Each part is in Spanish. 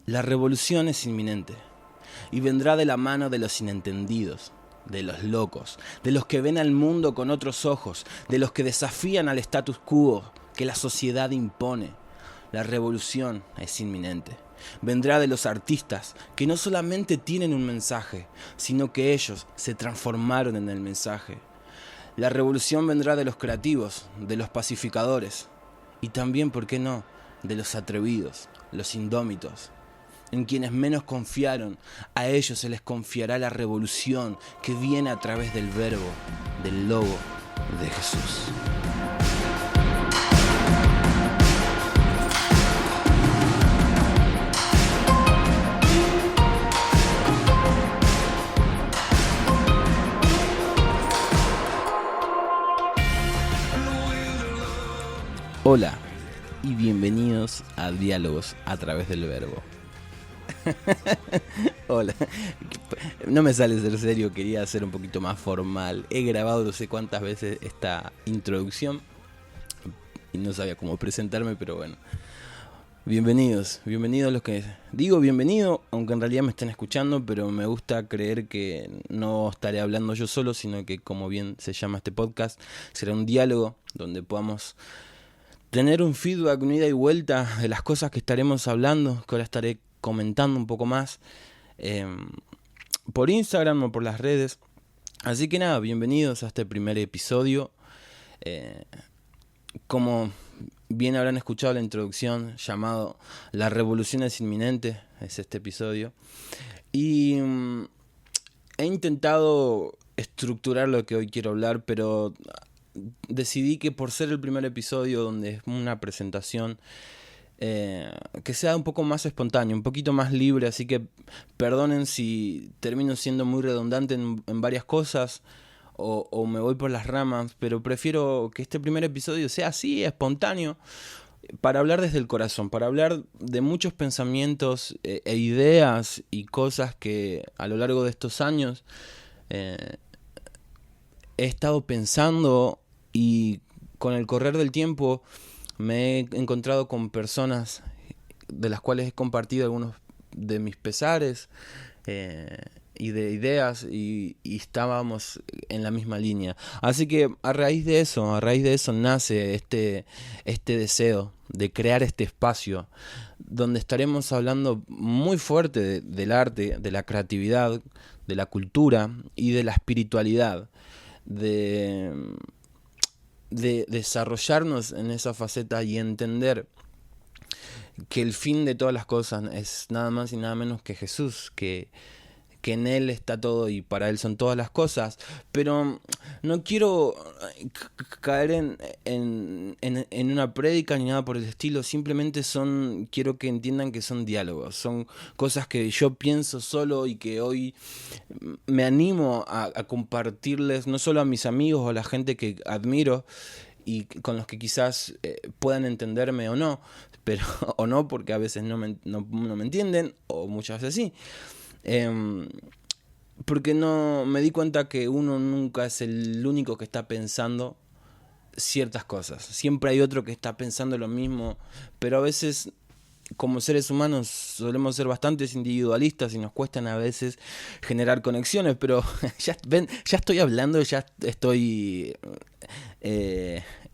La revolución es inminente y vendrá de la mano de los inentendidos, de los locos, de los que ven al mundo con otros ojos, de los que desafían al status quo que la sociedad impone. La revolución es inminente. Vendrá de los artistas que no solamente tienen un mensaje, sino que ellos se transformaron en el mensaje. La revolución vendrá de los creativos, de los pacificadores y también, ¿por qué no?, de los atrevidos, los indómitos. En quienes menos confiaron, a ellos se les confiará la revolución que viene a través del verbo, del logo de Jesús. Hola y bienvenidos a Diálogos a través del verbo. Hola, no me sale ser serio, quería ser un poquito más formal. He grabado no sé cuántas veces esta introducción y no sabía cómo presentarme, pero bueno. Bienvenidos los que... Digo bienvenido, aunque en realidad me estén escuchando, pero me gusta creer que no estaré hablando yo solo, sino que, como bien se llama este podcast, será un diálogo donde podamos tener un feedback, una ida y vuelta de las cosas que estaremos hablando, que ahora estaré comentando un poco más por Instagram o por las redes. Así que nada, bienvenidos a este primer episodio. Como bien habrán escuchado la introducción, llamado La revolución es inminente, es este episodio. Y he intentado estructurar lo que hoy quiero hablar, pero decidí que por ser el primer episodio donde es una presentación, que sea un poco más espontáneo, un poquito más libre, así que perdonen si termino siendo muy redundante en varias cosas o me voy por las ramas, pero prefiero que este primer episodio sea así, espontáneo, para hablar desde el corazón, para hablar de muchos pensamientos e ideas y cosas que a lo largo de estos años he estado pensando, y con el correr del tiempo me he encontrado con personas de las cuales he compartido algunos de mis pesares y de ideas y estábamos en la misma línea. Así que a raíz de eso nace este deseo de crear este espacio donde estaremos hablando muy fuerte del arte, de la creatividad, de la cultura y de la espiritualidad, de desarrollarnos en esa faceta y entender que el fin de todas las cosas es nada más y nada menos que Jesús, que en Él está todo y para Él son todas las cosas. Pero no quiero caer en una prédica ni nada por el estilo. Simplemente quiero que entiendan que son diálogos, son cosas que yo pienso solo y que hoy me animo a compartirles, no solo a mis amigos o a la gente que admiro y con los que quizás puedan entenderme o no, pero o no, porque a veces no me entienden, o muchas veces sí. Porque no me di cuenta que uno nunca es el único que está pensando ciertas cosas. Siempre hay otro que está pensando lo mismo, pero a veces, como seres humanos, solemos ser bastante individualistas y nos cuestan a veces generar conexiones. Pero ya estoy hablando, ya estoy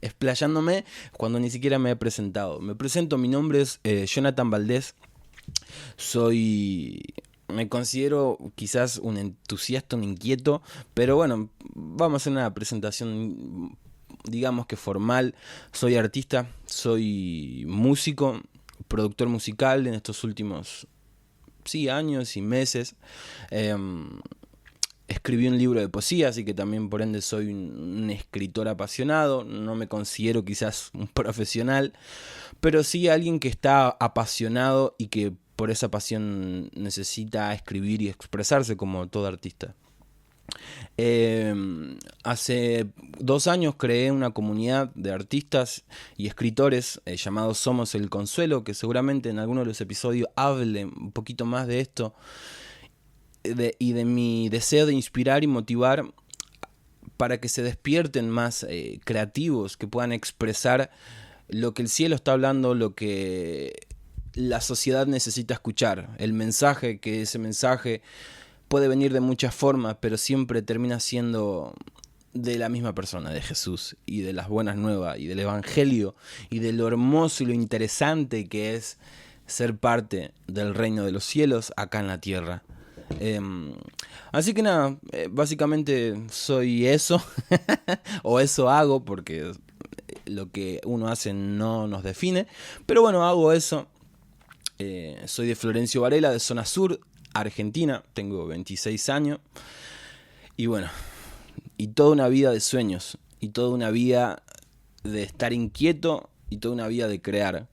explayándome cuando ni siquiera me he presentado. Me presento, mi nombre es Jonathan Valdés. Me considero quizás un entusiasta, un inquieto, pero bueno, vamos a hacer una presentación, digamos que formal. Soy artista, soy músico, productor musical en estos últimos años y meses. Escribí un libro de poesía, así que también por ende soy un escritor apasionado. No me considero quizás un profesional, pero sí alguien que está apasionado y que por esa pasión necesita escribir y expresarse como todo artista. Hace 2 años creé una comunidad de artistas y escritores llamados Somos el Consuelo, que seguramente en alguno de los episodios hable un poquito más de esto y de mi deseo de inspirar y motivar para que se despierten más creativos, que puedan expresar lo que el cielo está hablando, lo que la sociedad necesita escuchar. El mensaje, que ese mensaje puede venir de muchas formas, pero siempre termina siendo de la misma persona, de Jesús, y de las buenas nuevas, y del Evangelio, y de lo hermoso y lo interesante que es ser parte del reino de los cielos acá en la tierra. Así que nada, básicamente soy eso, o eso hago, porque lo que uno hace no nos define, pero bueno, hago eso. Soy de Florencio Varela, de zona sur, Argentina, tengo 26 años, y bueno, y toda una vida de sueños, y toda una vida de estar inquieto, y toda una vida de crear.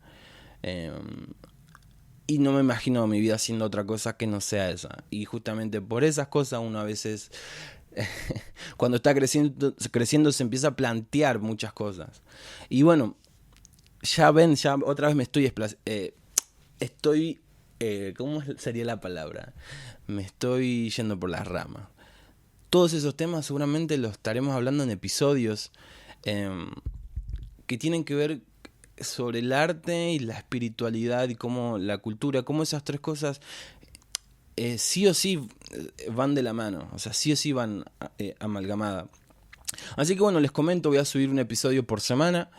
Y no me imagino mi vida haciendo otra cosa que no sea esa. Y justamente por esas cosas uno a veces, cuando está creciendo se empieza a plantear muchas cosas. Y bueno, ya ven, ya otra vez me estoy... ¿cómo sería la palabra? Me estoy yendo por las ramas. Todos esos temas seguramente los estaremos hablando en episodios que tienen que ver sobre el arte y la espiritualidad y cómo la cultura, cómo esas tres cosas sí o sí van de la mano, o sea, sí o sí van amalgamadas. Así que bueno, les comento, voy a subir un episodio por semana.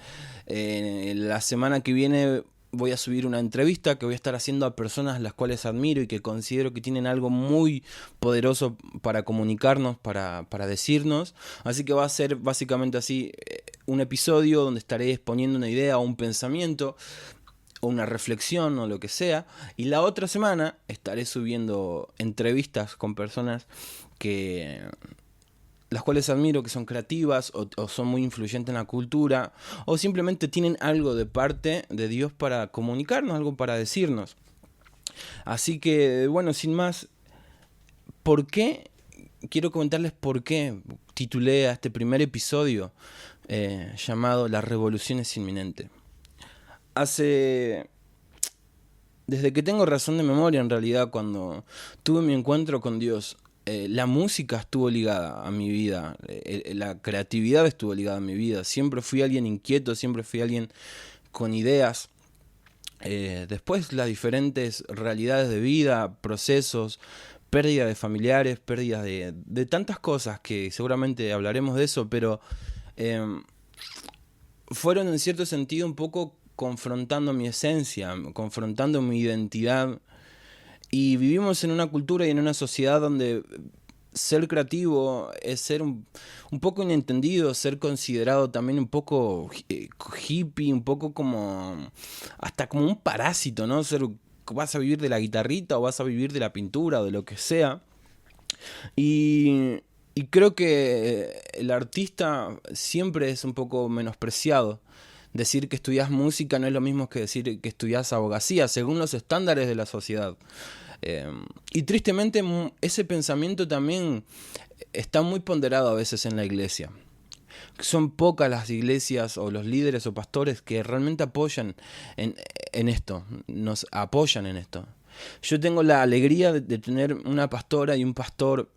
La semana que viene voy a subir una entrevista que voy a estar haciendo a personas las cuales admiro y que considero que tienen algo muy poderoso para comunicarnos, para decirnos. Así que va a ser básicamente así, un episodio donde estaré exponiendo una idea o un pensamiento o una reflexión o lo que sea. Y la otra semana estaré subiendo entrevistas con personas que... las cuales admiro, que son creativas o son muy influyentes en la cultura, o simplemente tienen algo de parte de Dios para comunicarnos, algo para decirnos. Así que, bueno, sin más, ¿por qué? Quiero comentarles por qué titulé a este primer episodio llamado La revolución es inminente. Desde que tengo razón de memoria, en realidad, cuando tuve mi encuentro con Dios, la música estuvo ligada a mi vida, la creatividad estuvo ligada a mi vida. Siempre fui alguien inquieto, siempre fui alguien con ideas. Después las diferentes realidades de vida, procesos, pérdida de familiares, pérdida de tantas cosas que seguramente hablaremos de eso, pero fueron en cierto sentido un poco confrontando mi esencia, confrontando mi identidad. Y vivimos en una cultura y en una sociedad donde ser creativo es ser un poco inentendido, ser considerado también un poco hippie, un poco como hasta como un parásito, ¿no? Vas a vivir de la guitarrita o vas a vivir de la pintura o de lo que sea. Y creo que el artista siempre es un poco menospreciado. Decir que estudias música no es lo mismo que decir que estudias abogacía, según los estándares de la sociedad. Y tristemente ese pensamiento también está muy ponderado a veces en la iglesia. Son pocas las iglesias o los líderes o pastores que realmente apoyan en esto, nos apoyan en esto. Yo tengo la alegría de tener una pastora y un pastor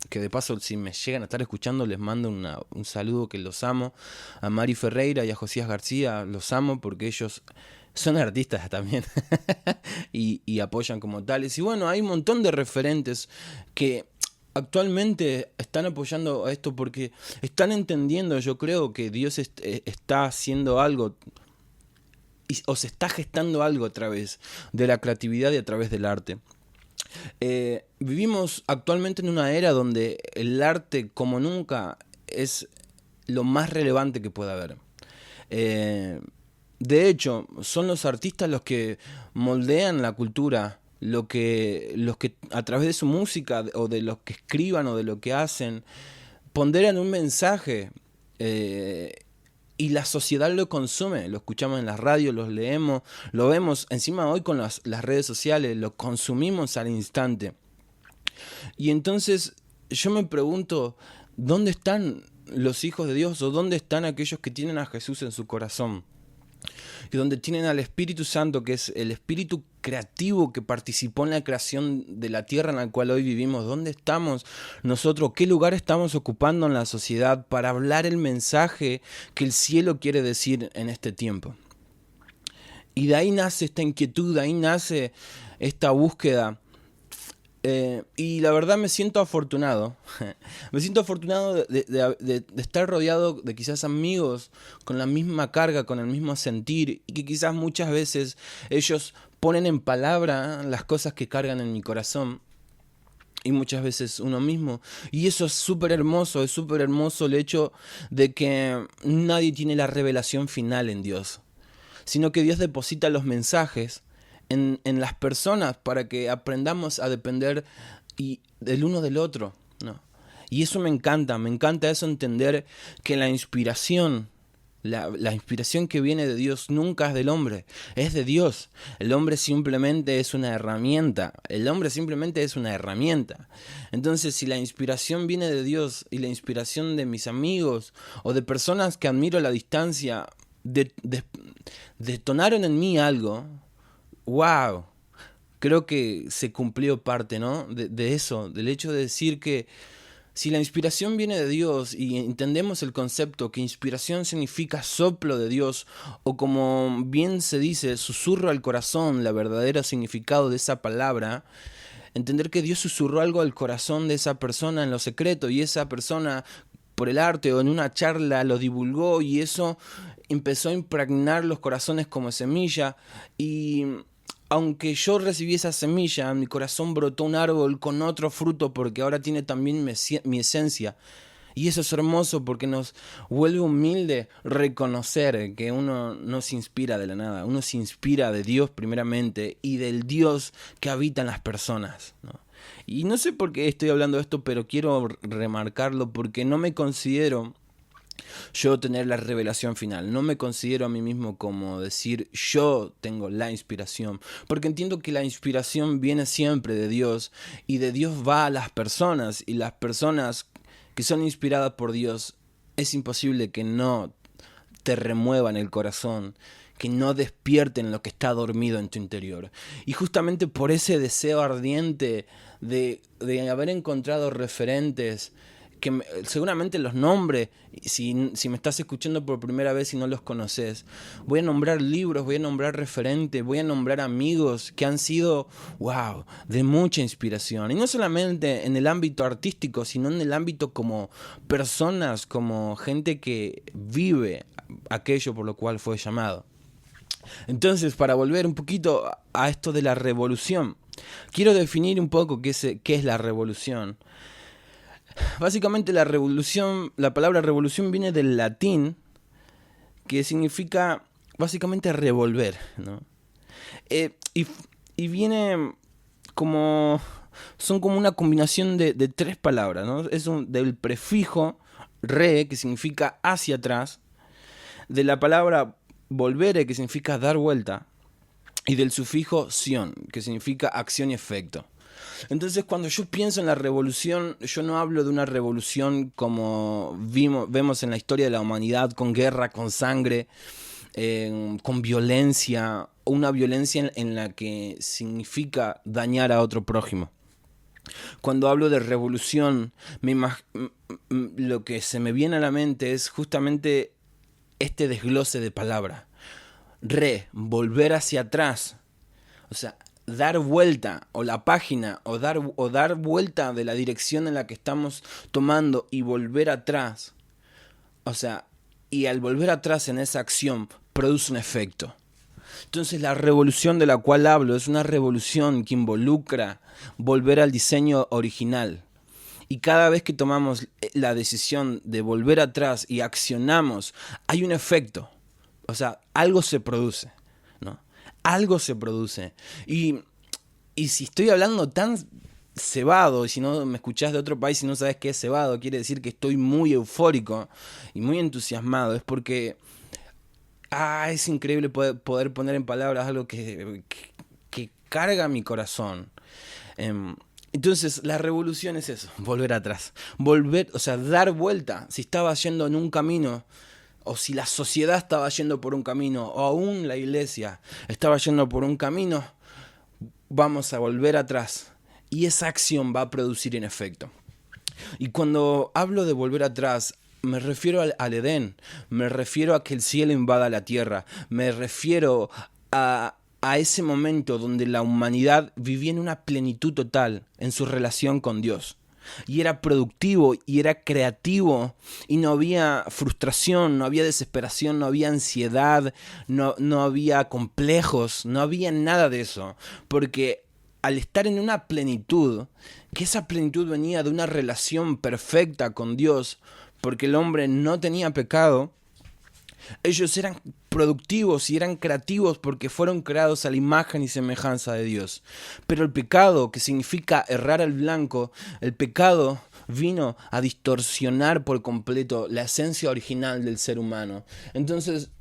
que de paso, si me llegan a estar escuchando, les mando un saludo, que los amo. A Mari Ferreira y a Josías García los amo porque ellos son artistas también y apoyan como tales. Y bueno, hay un montón de referentes que actualmente están apoyando a esto porque están entendiendo, yo creo, que Dios está haciendo algo o se está gestando algo a través de la creatividad y a través del arte. Vivimos actualmente en una era donde el arte como nunca es lo más relevante que pueda haber. De hecho, son los artistas los que moldean la cultura, los que a través de su música o de lo que escriban o de lo que hacen, ponderan un mensaje y la sociedad lo consume, lo escuchamos en las radios, los leemos, lo vemos encima hoy con las redes sociales, lo consumimos al instante. Y entonces yo me pregunto, ¿dónde están los hijos de Dios o dónde están aquellos que tienen a Jesús en su corazón? Y donde tienen al Espíritu Santo, que es el espíritu creativo que participó en la creación de la tierra en la cual hoy vivimos. ¿Dónde estamos nosotros? ¿Qué lugar estamos ocupando en la sociedad para hablar el mensaje que el cielo quiere decir en este tiempo? Y de ahí nace esta inquietud, de ahí nace esta búsqueda. Y la verdad me siento afortunado. Me siento afortunado de estar rodeado de quizás amigos con la misma carga, con el mismo sentir, y que quizás muchas veces ellos ponen en palabra las cosas que cargan en mi corazón. Y muchas veces uno mismo. Y eso es súper hermoso el hecho de que nadie tiene la revelación final en Dios, sino que Dios deposita los mensajes en las personas para que aprendamos a depender del uno del otro, ¿no? Y eso me encanta eso, entender que la inspiración, la inspiración que viene de Dios nunca es del hombre, es de Dios. El hombre simplemente es una herramienta, Entonces, si la inspiración viene de Dios y la inspiración de mis amigos o de personas que admiro a la distancia, detonaron en mí algo, wow, creo que se cumplió parte, ¿no? De eso, del hecho de decir que si la inspiración viene de Dios y entendemos el concepto que inspiración significa soplo de Dios, o como bien se dice, susurro al corazón, la verdadero significado de esa palabra, entender que Dios susurró algo al corazón de esa persona en lo secreto, y esa persona por el arte o en una charla lo divulgó, y eso empezó a impregnar los corazones como semilla. Y aunque yo recibí esa semilla, en mi corazón brotó un árbol con otro fruto, porque ahora tiene también mi esencia. Y eso es hermoso porque nos vuelve humilde reconocer que uno no se inspira de la nada, uno se inspira de Dios primeramente y del Dios que habita en las personas, ¿no? Y no sé por qué estoy hablando de esto, pero quiero remarcarlo porque no me considero yo tener la revelación final. No me considero a mí mismo como decir yo tengo la inspiración, porque entiendo que la inspiración viene siempre de Dios, y de Dios va a las personas, y las personas que son inspiradas por Dios, es imposible que no te remuevan el corazón, que no despierten lo que está dormido en tu interior. Y justamente por ese deseo ardiente de haber encontrado referentes que seguramente los nombre, si me estás escuchando por primera vez y no los conoces, voy a nombrar libros, voy a nombrar referentes, voy a nombrar amigos que han sido, wow, de mucha inspiración. Y no solamente en el ámbito artístico, sino en el ámbito como personas, como gente que vive aquello por lo cual fue llamado. Entonces, para volver un poquito a esto de la revolución, quiero definir un poco qué es la revolución. Básicamente la palabra revolución viene del latín, que significa básicamente revolver, ¿no? Y viene como, son como una combinación de tres palabras, ¿no? Del prefijo re, que significa hacia atrás, de la palabra volvere, que significa dar vuelta, y del sufijo sion, que significa acción y efecto. Entonces, cuando yo pienso en la revolución, yo no hablo de una revolución como vemos en la historia de la humanidad, con guerra, con sangre, con violencia, o una violencia en la que significa dañar a otro prójimo. Cuando hablo de revolución, lo que se me viene a la mente es justamente este desglose de palabra. Volver hacia atrás. O sea, dar vuelta o la página o dar vuelta de la dirección en la que estamos tomando y volver atrás. O sea, y al volver atrás en esa acción produce un efecto. Entonces la revolución de la cual hablo es una revolución que involucra volver al diseño original. Y cada vez que tomamos la decisión de volver atrás y accionamos, hay un efecto. O sea, algo se produce, ¿no? Algo se produce. Y si estoy hablando tan cebado, y si no me escuchás de otro país y no sabes qué es cebado, quiere decir que estoy muy eufórico y muy entusiasmado. Es porque es increíble poder poner en palabras algo que carga mi corazón. Entonces, la revolución es eso, volver atrás. O sea, dar vuelta. Si estaba yendo en un camino, o si la sociedad estaba yendo por un camino, o aún la iglesia estaba yendo por un camino, vamos a volver atrás. Y esa acción va a producir un efecto. Y cuando hablo de volver atrás, me refiero al Edén, me refiero a que el cielo invada la tierra, me refiero a ese momento donde la humanidad vivía en una plenitud total en su relación con Dios. Y era productivo y era creativo y no había frustración, no había desesperación, no había ansiedad, no había complejos, no había nada de eso. Porque al estar en una plenitud, que esa plenitud venía de una relación perfecta con Dios, porque el hombre no tenía pecado, ellos eran productivos y eran creativos porque fueron creados a la imagen y semejanza de Dios. Pero el pecado, que significa errar al blanco, el pecado vino a distorsionar por completo la esencia original del ser humano. Entonces,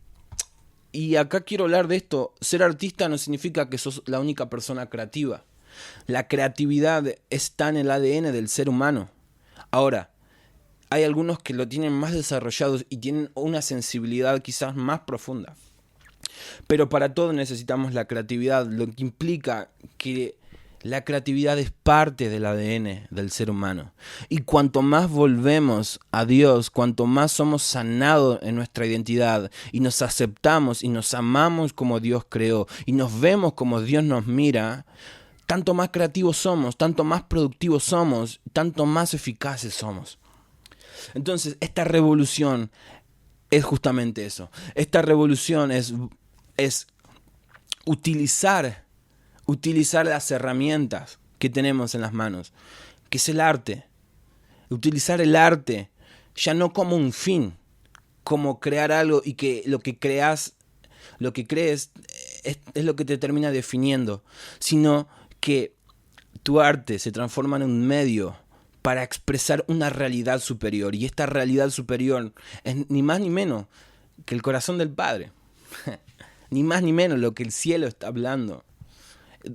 y acá quiero hablar de esto, ser artista no significa que sos la única persona creativa. La creatividad está en el ADN del ser humano. Ahora, hay algunos que lo tienen más desarrollados y tienen una sensibilidad quizás más profunda. Pero para todo necesitamos la creatividad, lo que implica que la creatividad es parte del ADN del ser humano. Y cuanto más volvemos a Dios, cuanto más somos sanados en nuestra identidad y nos aceptamos y nos amamos como Dios creó y nos vemos como Dios nos mira, tanto más creativos somos, tanto más productivos somos, tanto más eficaces somos. Entonces, esta revolución es justamente eso. Esta revolución es utilizar las herramientas que tenemos en las manos, que es el arte. Utilizar el arte ya no como un fin, como crear algo y que lo que crees es lo que te termina definiendo, sino que tu arte se transforma en un medio para expresar una realidad superior. Y esta realidad superior es ni más ni menos que el corazón del Padre. Ni más ni menos lo que el cielo está hablando.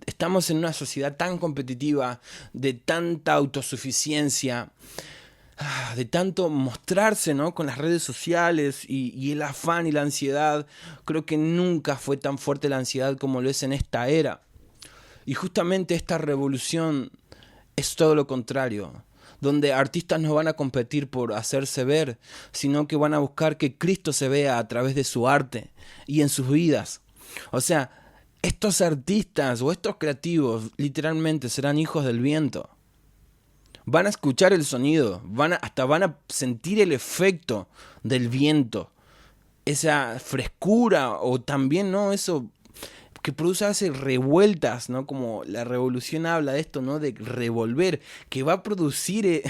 Estamos en una sociedad tan competitiva, de tanta autosuficiencia, de tanto mostrarse, ¿no?, con las redes sociales y el afán y la ansiedad. Creo que nunca fue tan fuerte la ansiedad como lo es en esta era. Y justamente esta revolución es todo lo contrario, donde artistas no van a competir por hacerse ver, sino que van a buscar que Cristo se vea a través de su arte y en sus vidas. O sea, estos artistas o estos creativos literalmente serán hijos del viento. Van a escuchar el sonido, hasta van a sentir el efecto del viento, esa frescura o también, ¿no?, eso que produce a veces revueltas, ¿no? Como la revolución habla de esto, ¿no?, de revolver, que va a producir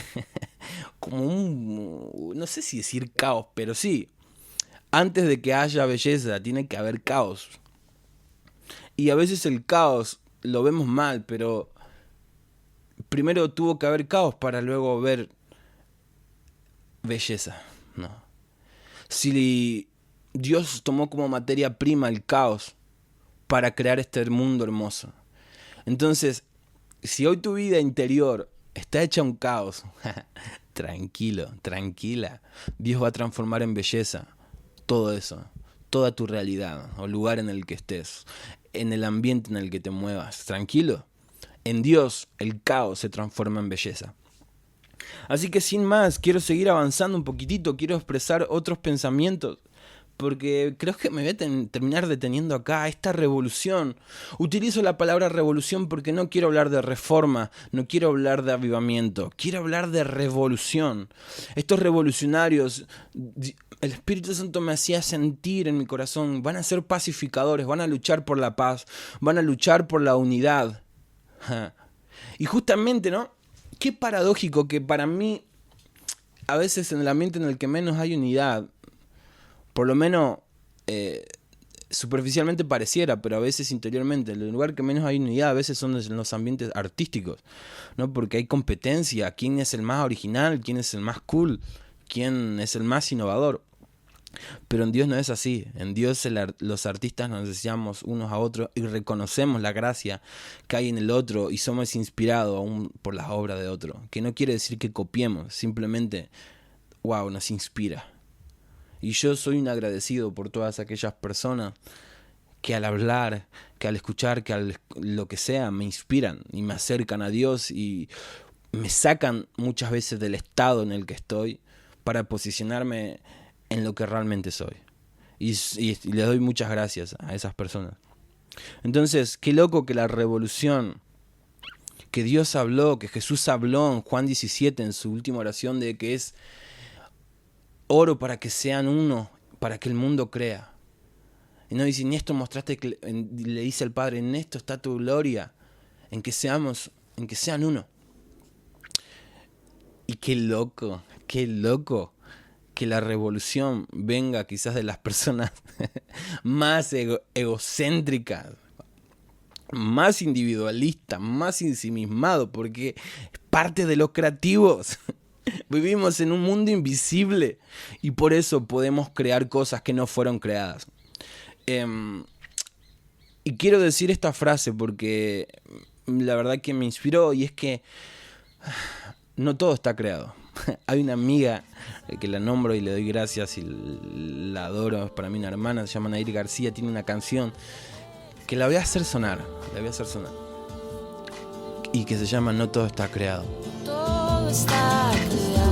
como no sé si decir caos, pero sí, antes de que haya belleza tiene que haber caos. Y a veces el caos lo vemos mal, pero primero tuvo que haber caos para luego ver belleza, ¿no? Si Dios tomó como materia prima el caos para crear este mundo hermoso, entonces, si hoy tu vida interior está hecha un caos, tranquilo, tranquila, Dios va a transformar en belleza todo eso, toda tu realidad o lugar en el que estés, en el ambiente en el que te muevas, tranquilo. En Dios el caos se transforma en belleza. Así que sin más, quiero seguir avanzando un poquitito, quiero expresar otros pensamientos, porque creo que me voy a terminar deteniendo acá, esta revolución. Utilizo la palabra revolución porque no quiero hablar de reforma, no quiero hablar de avivamiento, quiero hablar de revolución. Estos revolucionarios, el Espíritu Santo me hacía sentir en mi corazón, van a ser pacificadores, van a luchar por la paz, van a luchar por la unidad. Y justamente, ¿no?, qué paradójico que para mí, a veces en el ambiente en el que menos hay unidad, por lo menos superficialmente pareciera, pero a veces interiormente, el lugar que menos hay unidad a veces son en los ambientes artísticos, ¿no? Porque hay competencia, quién es el más original, quién es el más cool, quién es el más innovador. Pero en Dios no es así. En Dios los artistas nos deseamos unos a otros y reconocemos la gracia que hay en el otro y somos inspirados aún por las obras de otro. Que no quiere decir que copiemos, simplemente, wow, nos inspira. Y yo soy un agradecido por todas aquellas personas que al hablar, que al escuchar, que al lo que sea, me inspiran y me acercan a Dios y me sacan muchas veces del estado en el que estoy para posicionarme en lo que realmente soy. Y le doy muchas gracias a esas personas. Entonces, qué loco que la revolución que Dios habló, que Jesús habló en Juan 17 en su última oración, de que es oro para que sean uno, para que el mundo crea. Y no dice, en esto mostraste, le dice al Padre, en esto está tu gloria, en que sean uno. Y qué loco que la revolución venga quizás de las personas más egocéntricas, más individualistas, más ensimismados, porque es parte de los creativos. Vivimos en un mundo invisible y por eso podemos crear cosas que no fueron creadas. Y quiero decir esta frase porque la verdad que me inspiró, y es que no todo está creado. Hay una amiga que la nombro y le doy gracias y la adoro, es para mí una hermana, se llama Nair García, tiene una canción que la voy a hacer sonar, y que se llama No todo está creado. Todo está creado.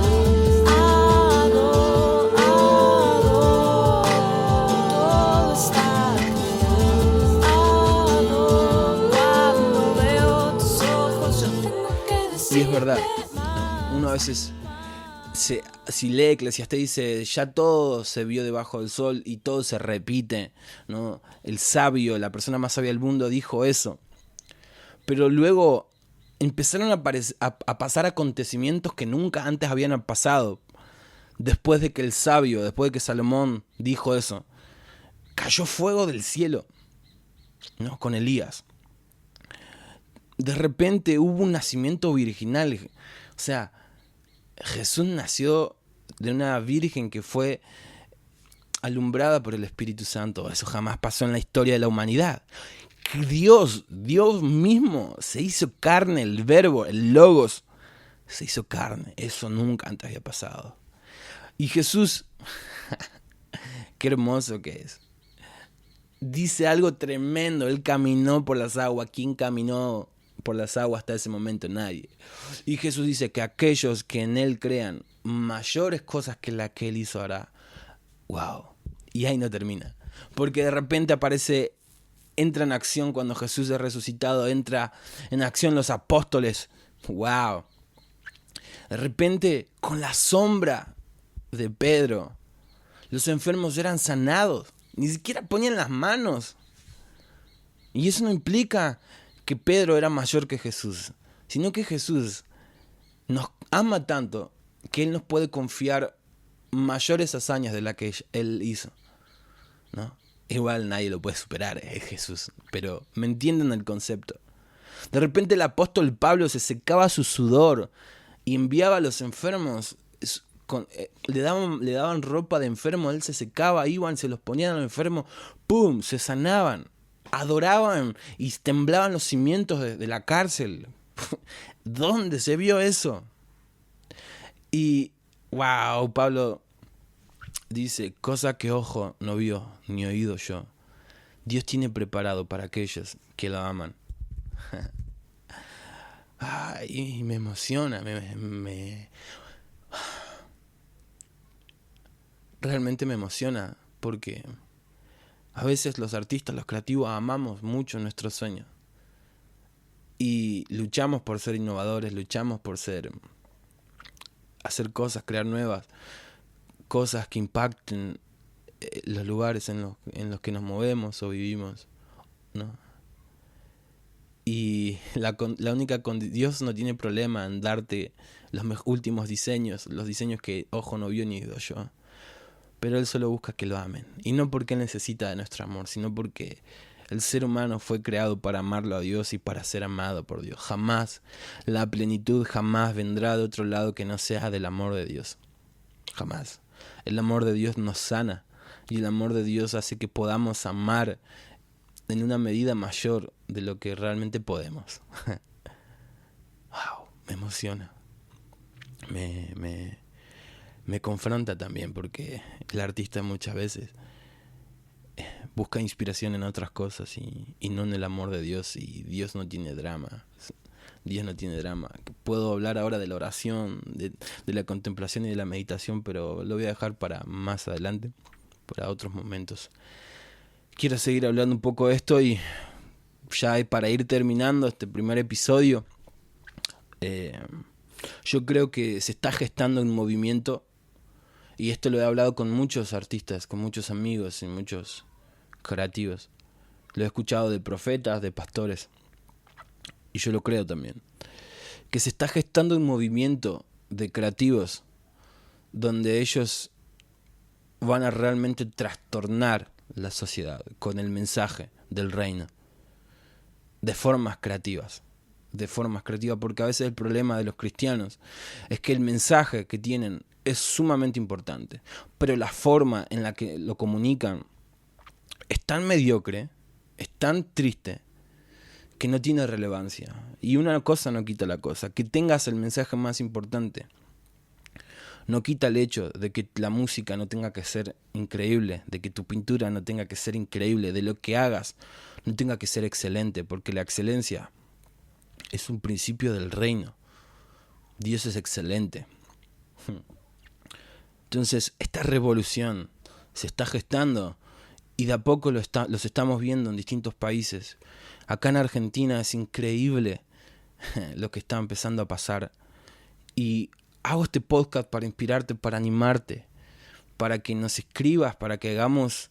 Y es verdad, uno a veces, si lee Eclesiastés, dice, ya todo se vio debajo del sol y todo se repite, ¿no? El sabio, la persona más sabia del mundo dijo eso. Pero luego empezaron a pasar acontecimientos que nunca antes habían pasado. Después de que el sabio, después de que Salomón dijo eso, cayó fuego del cielo, ¿no? Con Elías. De repente hubo un nacimiento virginal. O sea, Jesús nació de una virgen que fue alumbrada por el Espíritu Santo. Eso jamás pasó en la historia de la humanidad. Dios mismo se hizo carne, el verbo, el logos, se hizo carne. Eso nunca antes había pasado. Y Jesús, qué hermoso que es, dice algo tremendo. Él caminó por las aguas. ¿Quién caminó por las aguas hasta ese momento? Nadie. Y Jesús dice que aquellos que en Él crean, mayores cosas que las que Él hizo hará. Wow. Y ahí no termina. Porque de repente entra en acción cuando Jesús es resucitado, entra en acción los apóstoles. Wow. De repente, con la sombra de Pedro, los enfermos eran sanados. Ni siquiera ponían las manos. Y eso no implica que Pedro era mayor que Jesús, sino que Jesús nos ama tanto que Él nos puede confiar mayores hazañas de las que Él hizo, ¿no? Igual nadie lo puede superar, es Jesús, pero me entienden el concepto. De repente el apóstol Pablo se secaba su sudor y enviaba a los enfermos, le daban ropa de enfermo, él se secaba, iban, se los ponían a los enfermos, ¡pum!, se sanaban. Adoraban y temblaban los cimientos de la cárcel. ¿Dónde se vio eso? Y, wow, Pablo dice, cosa que ojo no vio, ni oído yo, Dios tiene preparado para aquellos que lo aman. Ay, me emociona, realmente me emociona, porque a veces los artistas, los creativos, amamos mucho nuestros sueños. Y luchamos por ser innovadores, luchamos por hacer cosas, crear nuevas cosas que impacten los lugares en los que nos movemos o vivimos, ¿no? Y la única Dios no tiene problema en darte los últimos diseños, los diseños que ojo no vio ni oído yo. Pero Él solo busca que lo amen. Y no porque Él necesita de nuestro amor, sino porque el ser humano fue creado para amarlo a Dios y para ser amado por Dios. Jamás, la plenitud jamás vendrá de otro lado que no sea del amor de Dios. Jamás. El amor de Dios nos sana. Y el amor de Dios hace que podamos amar en una medida mayor de lo que realmente podemos. Wow, me emociona. Me confronta también, porque el artista muchas veces busca inspiración en otras cosas y no en el amor de Dios, y Dios no tiene drama. Dios no tiene drama. Puedo hablar ahora de la oración, de la contemplación y de la meditación, pero lo voy a dejar para más adelante, para otros momentos. Quiero seguir hablando un poco de esto y ya para ir terminando este primer episodio, yo creo que se está gestando un movimiento, y esto lo he hablado con muchos artistas, con muchos amigos y muchos creativos. Lo he escuchado de profetas, de pastores, y yo lo creo también. Que se está gestando un movimiento de creativos donde ellos van a realmente trastornar la sociedad con el mensaje del reino de formas creativas, porque a veces el problema de los cristianos es que el mensaje que tienen es sumamente importante, pero la forma en la que lo comunican es tan mediocre, es tan triste, que no tiene relevancia. Y una cosa no quita la cosa. Que tengas el mensaje más importante no quita el hecho de que la música no tenga que ser increíble, de que tu pintura no tenga que ser increíble, de lo que hagas no tenga que ser excelente, porque la excelencia es un principio del reino. Dios es excelente. Entonces, esta revolución se está gestando y de a poco los estamos viendo en distintos países. Acá en Argentina es increíble lo que está empezando a pasar. Y hago este podcast para inspirarte, para animarte, para que nos escribas, para que hagamos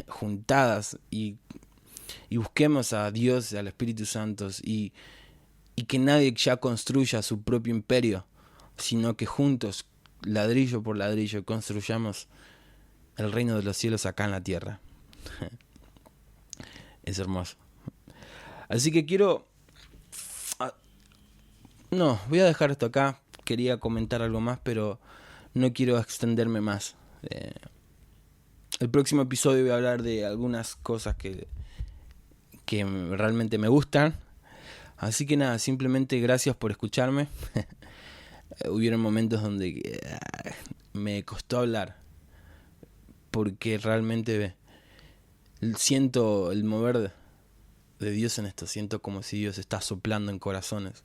juntadas y busquemos a Dios y al Espíritu Santo y que nadie ya construya su propio imperio, sino que juntos, ladrillo por ladrillo, construyamos el reino de los cielos acá en la tierra. Es hermoso. Así que voy a dejar esto acá. Quería comentar algo más, pero no quiero extenderme más. El próximo episodio voy a hablar de algunas cosas que realmente me gustan. Así que nada, simplemente gracias por escucharme. Hubieron momentos donde me costó hablar, porque realmente siento el mover de Dios en esto. Siento como si Dios está soplando en corazones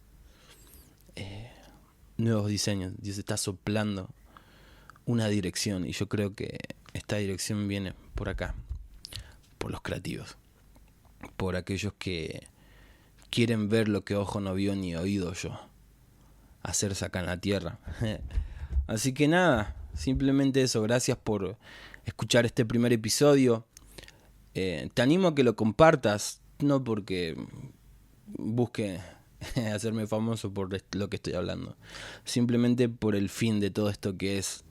nuevos diseños. Dios está soplando una dirección, y yo creo que esta dirección viene por acá, por los creativos, por aquellos que quieren ver lo que ojo no vio ni oído yo hacerse acá en la tierra. Así que nada, simplemente eso. Gracias por escuchar este primer episodio. Te animo a que lo compartas, no porque busque hacerme famoso por lo que estoy hablando, simplemente por el fin de todo esto, que es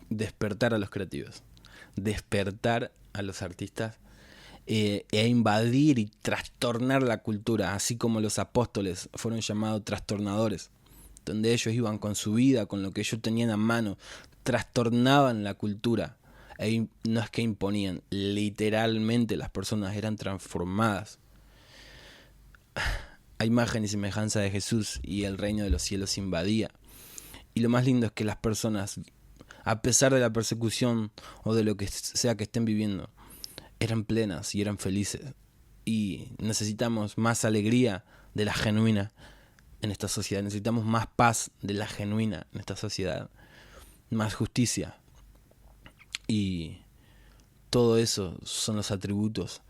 despertar a los creativos, despertar a los artistas, e invadir y trastornar la cultura, así como los apóstoles fueron llamados trastornadores, donde ellos iban con su vida, con lo que ellos tenían a mano, trastornaban la cultura. No es que imponían, literalmente las personas eran transformadas a imagen y semejanza de Jesús, y el reino de los cielos se invadía. Y lo más lindo es que las personas, a pesar de la persecución o de lo que sea que estén viviendo, eran plenas y eran felices. Y necesitamos más alegría de la genuina en esta sociedad. Necesitamos más paz de la genuina en esta sociedad. Más justicia. Y todo eso son los atributos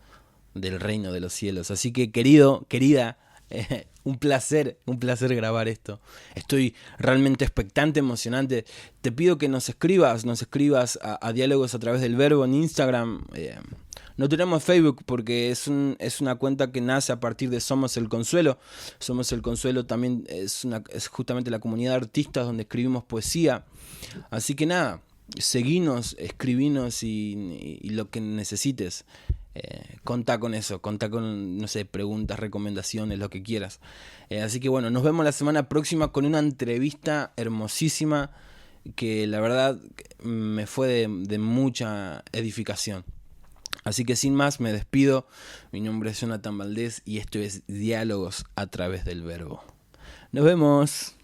del reino de los cielos. Así que, querida, un placer grabar esto. Estoy realmente expectante, emocionante. Te pido que nos escribas a Diálogos a través del Verbo en Instagram. No tenemos Facebook porque es una cuenta que nace a partir de Somos el Consuelo. Somos el Consuelo también es justamente la comunidad de artistas donde escribimos poesía. Así que nada, seguinos, escribinos y lo que necesites. Contá con eso, contá con, no sé, preguntas, recomendaciones, lo que quieras. Así que bueno, nos vemos la semana próxima con una entrevista hermosísima que la verdad me fue de mucha edificación. Así que sin más, me despido. Mi nombre es Jonathan Valdés y esto es Diálogos a través del Verbo. Nos vemos.